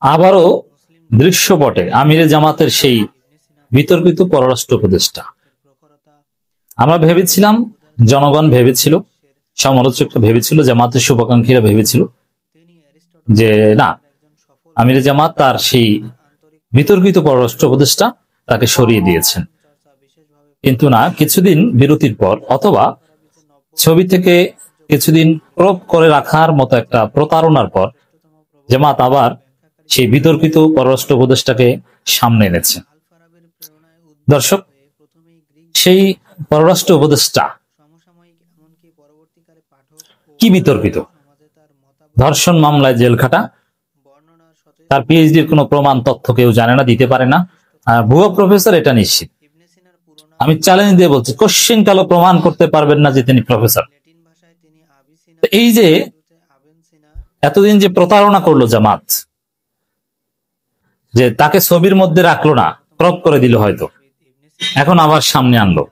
আবারও দৃশ্যপটে আমিরে জামাতের সেই বিতর্কিত পররাষ্ট্র উপদেষ্টা। আমরা ভেবেছিলাম, জনগণ ভেবেছিল, সমালোচকরা ভেবেছিল, জামাতের শুভাকাঙ্ক্ষীরা ভেবেছিল যে না, আমিরে জামাত তার সেই বিতর্কিত পররাষ্ট্র উপদেষ্টা তাকে সরিয়ে দিয়েছেন। কিন্তু না, কিছুদিন বিরতির পর অথবা ছবি থেকে কিছুদিন ক্রপ করে রাখার মতো একটা প্রতারণার পর জামাত আবার সেই বিতর্কিত পররাষ্ট্র উপদেষ্টাকে সামনে এনেছে। দর্শক, সেই পররাষ্ট্র উপদেষ্টা কি বিতর্কিত? ধর্ষণ মামলায় জেল খাটা, তার পিএইচডির কোনো প্রমাণ তথ্য কেউ জানে না, দিতে পারে না, ভুয়া প্রফেসর, এটা নিশ্চিত। আমি চ্যালেঞ্জ দিয়ে বলছি, কোশ্চিন কালো প্রমাণ করতে পারবেন না যে তিনি প্রফেসর। এই যে এতদিন যে প্রতারণা করলো জামাত, যে তাকে ছবির মধ্যে রাখলো না, ক্রপ করে দিল হয়তো, এখন আবার সামনে আনলো।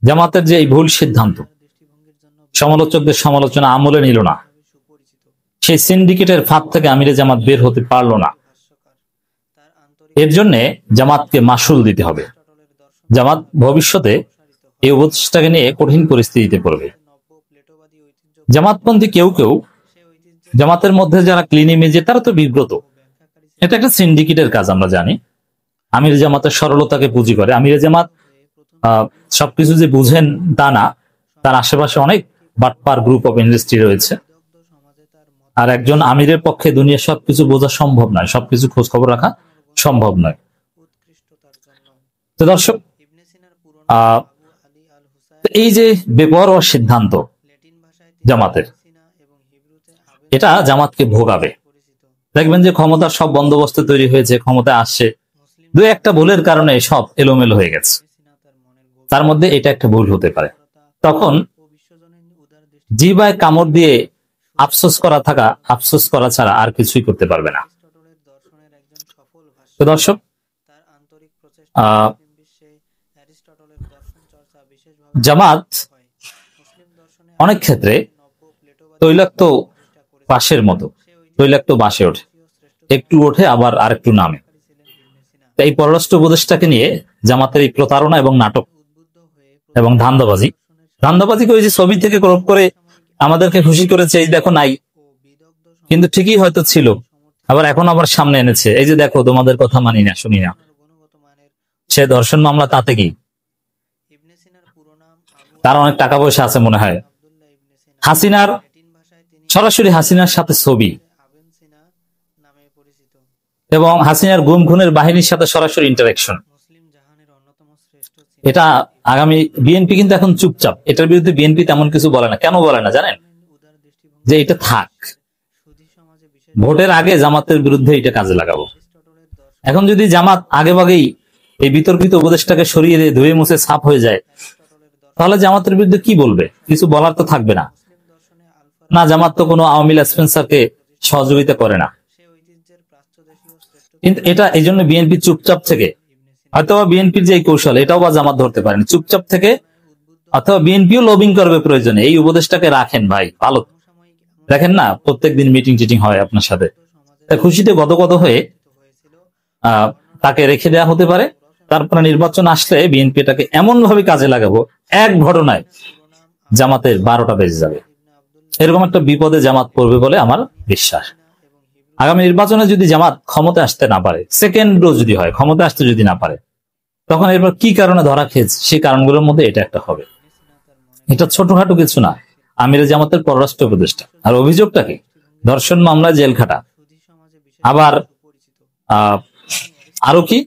জামাতের যে এই ভুল সিদ্ধান্ত, সমালোচকদের সমালোচনা আমলে নিল না, সেই সিন্ডিকেটের ফাঁদ থেকে আমিরে জামাত বের হতে পারলো না। এর জন্য জামাতকে মাসুল দিতে হবে। জামাত ভবিষ্যতে এই উপদেষ্টাকে নিয়ে কঠিন পরিস্থিতিতে পড়বে। জামাতপন্থী কেউ কেউ, জামাতের মধ্যে যারা ক্লিন ইমেজে, তারা তো বিব্রত। এটা একটা সিন্ডিকেটের কাজ, আমরা জানি। আমির জামাতের সরলতাকে পুঁজি করে। আমির জামাত সবকিছু যে বুঝেন তা না, তার আশেপাশে অনেক বাটপার গ্রুপ অফ ইন্ডাস্ট্রি রয়েছে। আর একজন আমিরের পক্ষে দুনিয়ার সবকিছু বোঝা সম্ভব নয়, সবকিছু খোঁজ খবর রাখা সম্ভব নয়। তো দর্শক, এই যে বেপরোয়া সিদ্ধান্ত জামাতের, এটা জামাতকে ভোগাবে। দেখবেন যে ক্ষমতার সব বন্দোবস্ত তৈরি হয়েছে, ক্ষমতা আসছে, দু একটা ভুলের কারণে সব এলোমেলো হয়ে গেছে। তার মধ্যে এটা একটা ভুল হতে পারে। তখন জিবায় কামড় দিয়ে আফসোস করা ছাড়া আর কিছুই করতে পারবে না। তো দর্শক, জামাত অনেক ক্ষেত্রে তৈলাক্ত বাঁশের মতো, তৈলাক্ত বাঁশে ওঠে, একটু ওঠে আবার আরেকটু নামে। এই পররাষ্ট্র উপদেষ্টাকে নিয়ে জামাতের এই প্রতারণা এবং নাটক এবং ধান্দাবাজি করেছে, ছবি থেকে ক্রপ করে আমাদেরকে খুশি করেছে, এই দেখো নাই, কিন্তু ঠিকই হয়তো ছিল, আবার এখন আবার সামনে এনেছে, এই যে দেখো তোমাদের কথা মানি না, শুনি না। সে ধর্ষণ মামলা, তাতে কি তার অনেক টাকা পয়সা আছে মনে হয়। হাসিনার, সরাসরি হাসিনার সাথে ছবি এবং হাসিনার গুম খুনের বাহিনীর সাথে সরাসরি ইন্টারাকশন। এটা আগামী বিএনপি কিন্তু এখন চুপচাপ, এটার বিরুদ্ধে বিএনপি তেমন কিছু বলে না। কেন বলে না জানেন? যে এটা থাক, ভোটের আগে জামাতের বিরুদ্ধে এটা কাজে লাগাবো। এখন যদি জামাত আগে ভাগেই এই বিতর্কিত উপদেষ্টাকে সরিয়ে দিয়ে ধুয়ে মুছে সাফ হয়ে যায়, তাহলে জামাতের বিরুদ্ধে কি বলবে? কিছু বলার তো থাকবে না। না, জামাত তো কোনো আওয়ামী স্পেন্সারকে সহযোগিতা করে না। কিন্তু এটা এই জন্য বিএনপি চুপচাপ থেকে, অথবা বিএনপির যে কৌশল, এটাও বা জামাত ধরতে পারেনি, চুপচাপ থেকে, অথবা বিএনপিও লবিং করবে প্রয়োজনে, এই উপদেষ্টাকে রাখেন ভাই, ভালো। দেখেন না, প্রত্যেকদিন মিটিং টিটিং হয় আপনার সাথে, খুশিতে গদগদ হয়ে তাকে রেখে দেওয়া হতে পারে। তারপরে নির্বাচন আসলে বিএনপি এটাকে এমন ভাবে কাজে লাগাবো, এক ঘটনায় জামাতের 12টা বেজে যাবে। এরকম একটা বিপদে জামাত পড়বে বলে আমার বিশ্বাস। আগামী নির্বাচনে যদি জামাত ক্ষমতা আসতে না পারে, সেকেন্ড ডো যদি হয়, ক্ষমতা আসতে যদি না পারে, তখন এরপর কি কারণে ধরা খেয়েছে, সেই কারণগুলোর মধ্যে এটা একটা হবে। এটা ছোটখাটো কিছু না, আমিরে জামাতের পররাষ্ট্র উপদেষ্টা। আর অভিযোগটা কি? ধর্ষণ মামলায় জেল খাটা, আবার আরো কি,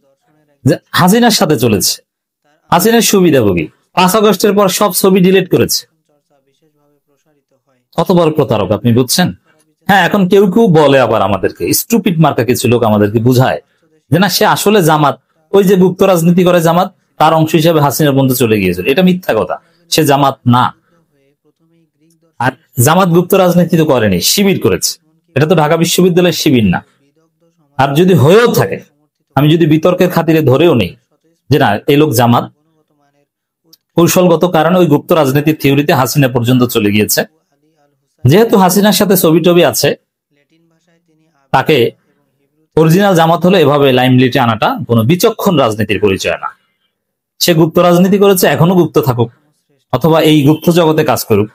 হাসিনার সাথে চলেছে, হাসিনার সুবিধাভোগী, 5 আগস্টের পর সব ছবি ডিলিট করেছে। কত বড় প্রতারক আপনি বুঝছেন? হ্যাঁ, এখন কেউ কেউ বলে আবার আমাদেরকে, স্টুপিড মার্কা কিছু লোক আমাদেরকে বুঝায় যে না, সে আসলে জামাত, ওই যে গুপ্ত রাজনীতি করে জামাত, তার অংশ হিসেবে হাসিনার বন্ধু চলে গিয়েছিল। এটা মিথ্যা কথা, সে জামাত না। আর জামাত গুপ্ত রাজনীতি তো করেনি, শিবির করেছে। এটা তো ঢাকা বিশ্ববিদ্যালয়ের শিবির না। আর যদি হয়েও থাকে, আমি যদি বিতর্কের খাতিরে ধরেও নেই যে না, এই লোক জামাত, কৌশলগত কারণে ওই গুপ্ত রাজনীতির থিওরিতে হাসিনা পর্যন্ত চলে গিয়েছে। যেহেতু হাসিনার সাথে ছবি টবি আছে, তাকে অরিজিনাল জামাত হলো এভাবে লাইমলিটে আনাটা কোনো বিচক্ষণ রাজনীতির পরিচয় না। সে গুপ্ত রাজনীতি করেছে, এখনো গুপ্ত থাকুক, অথবা এই গুপ্ত জগতে কাজ করুক।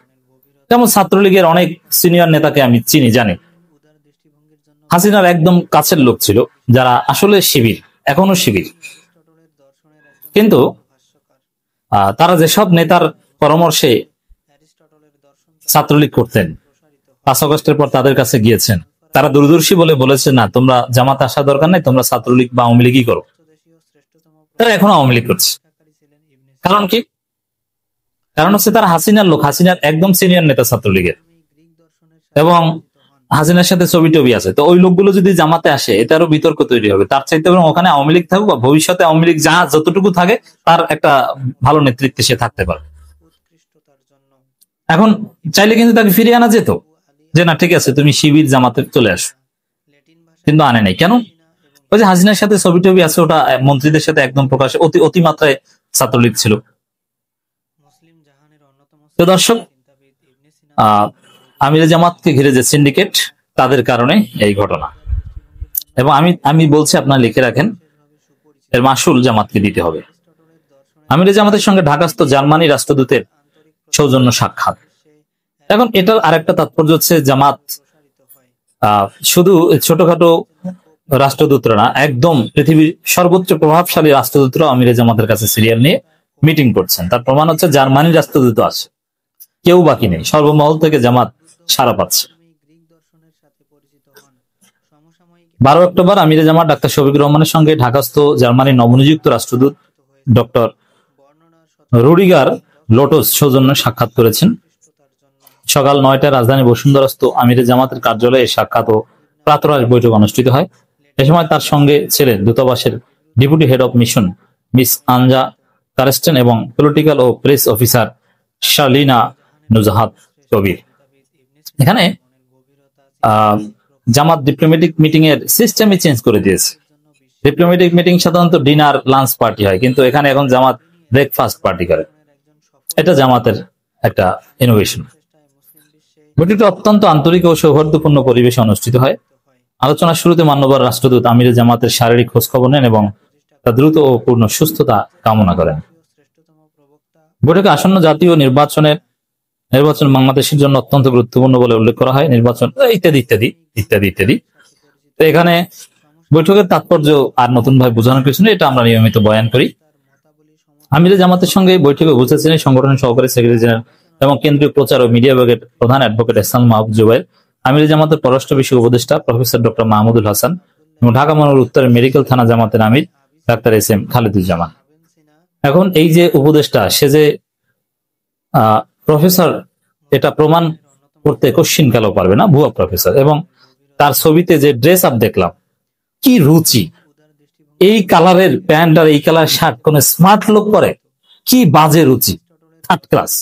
যেমন ছাত্রলীগের অনেক সিনিয়র নেতাকে আমি চিনি, জানি, হাসিনার একদম কাছের লোক ছিল, যারা আসলে শিবির, এখনো শিবির। কিন্তু তারা যেসব নেতার পরামর্শে ছাত্রলীগ করতেন, 5 আগস্টের পর তাদের কাছে গিয়েছেন, তারা দূরদর্শী বলে বলেছে, না তোমরা জামাতে আসা দরকার নাই, তোমরা ছাত্রলীগ বা আওয়ামী লীগই করো। তারা এখনো আওয়ামী লীগ করছে। কারণ কি? কারণ হচ্ছে তারা হাসিনার লোক, হাসিনার একদম সিনিয়র নেতা ছাত্রলীগের, এবং হাসিনার সাথে ছবি টবি আছে। তো ওই লোকগুলো যদি জামাতে আসে, এটারও বিতর্ক তৈরি হবে। তার চাইতে বরং ওখানে আওয়ামী লীগ থাকুক, বা ভবিষ্যতে আওয়ামী লীগ যা যতটুকু থাকে তার একটা ভালো নেতৃত্বে সে থাকতে পারে। এখন চাইলে কিন্তু তাকে ফিরিয়ে আনা যেত, যে না ঠিক আছে তুমি শিবির জামাতে চলে আসো, কিন্তু আনে নাই। কেন? ওই যে হাসিনার সাথে ছবি টবি আছে, ওটা মন্ত্রীদের সাথে একদম প্রকাশে অতিমাত্রায় ছাত্রলীগ ছিল। তো দর্শক, আমিরে জামাতকে ঘিরে যে সিন্ডিকেট, তাদের কারণে এই ঘটনা। এবং আমি বলছি, আপনারা লিখে রাখেন, এর মাসুল জামাতকে দিতে হবে। আমিরে জামাতের সঙ্গে ঢাকাস্থ জার্মানি রাষ্ট্রদূতের সৌজন্য সাক্ষাৎ। এখন এটার আরেকটা তাৎপর্য হচ্ছে, জামাত শুধু ছোটখাটো রাষ্ট্রদূতরা না, একদম পৃথিবীর সর্বোচ্চ প্রভাবশালী রাষ্ট্রদূতরা আমিরে জামাতের কাছে সিরিয়াল নিয়ে মিটিং করছেন। তার প্রমাণ হচ্ছে জার্মানির রাষ্ট্রদূত আছে, কেউ বাকি নেই, সর্বমহল থেকে জামাত সাড়া পাচ্ছে। 12 অক্টোবর আমিরে জামাত ডাক্তার শফিকুর রহমানের সঙ্গে ঢাকাস্থ জার্মানির নবনিযুক্ত রাষ্ট্রদূত ডক্টর রুডিগার লোটস সৌজন্য সাক্ষাৎ করেছেন। সকাল 9টায় রাজধানী বসুন্ধরাস্থ আমিরে জামাতের কার্যালয়ে সাক্ষাৎ ও প্রাতরাশ বৈঠক অনুষ্ঠিত হয়। এ সময় তার সঙ্গে ছিলেন দূতাবাসের deputy head of mission Miss Anja Karsten এবং পলিটিক্যাল ও প্রেস অফিসার শার্লিনা নুজাহাত কবির। এখানে জামাত ডিপ্লোম্যাটিক মিটিং এর সিস্টেমই চেঞ্জ করে দিয়েছে। ডিপ্লোম্যাটিক মিটিং সাধারণত ডিনার লাঞ্চ পার্টি হয়, কিন্তু এখানে এখন জামাত ব্রেকফাস্ট পার্টি করে। এটা জামাতের একটা ইনোভেশন। বৈঠকটি অত্যন্ত আন্তরিক ও সৌহার্দ্যপূর্ণ পরিবেশে অনুষ্ঠিত হয়। আলোচনার শুরুতে মান্যবর রাষ্ট্রদূত আমিরে জামাতের শারীরিক খোঁজখবর নেন এবং তার দ্রুত ও পূর্ণ সুস্থতা কামনা করেন। বৈঠকে আসন্ন জাতীয় নির্বাচন বাংলাদেশের জন্য অত্যন্ত গুরুত্বপূর্ণ বলে উল্লেখ করা হয়। নির্বাচন ইত্যাদি ইত্যাদি ইত্যাদি ইত্যাদি। তো এখানে বৈঠকের তাৎপর্য আর নতুন ভাবে বোঝানোর কিছু নেই, এটা আমরা নিয়মিত বয়ান করি। আমিরে জামাতের সঙ্গে বৈঠকে উপস্থিত ছিলেন সংগঠনের সহকারী সেক্রেটারি জেনারেল এবং কেন্দ্রীয় প্রচার ও মিডিয়া বিভাগের প্রধান অ্যাডভোকেট এহসান মাহবুব জুবাইর, আমিরে জামাতের পররাষ্ট্র বিষয়ক উপদেষ্টা প্রফেসর ডক্টর মাহমুদুল হাসান এবং ঢাকা মহানগর উত্তরের মেডিকেল থানা জামাতের আমির ডাক্তার এস.এম. খালিদুজ্জামান। এখন এই যে উপদেষ্টা, সে যে প্রফেসর, এটা প্রমাণ করতে কোশ্চিন কালও পারবে না, ভুয়া প্রফেসর। এবং তার ছবিতে যে ড্রেস আপ দেখলাম, কি রুচি! এই কালারের প্যান্ট আর এই কালার শার্ট কোন স্মার্ট লোক পরে? কি বাজে রুচি, থার্ড ক্লাস।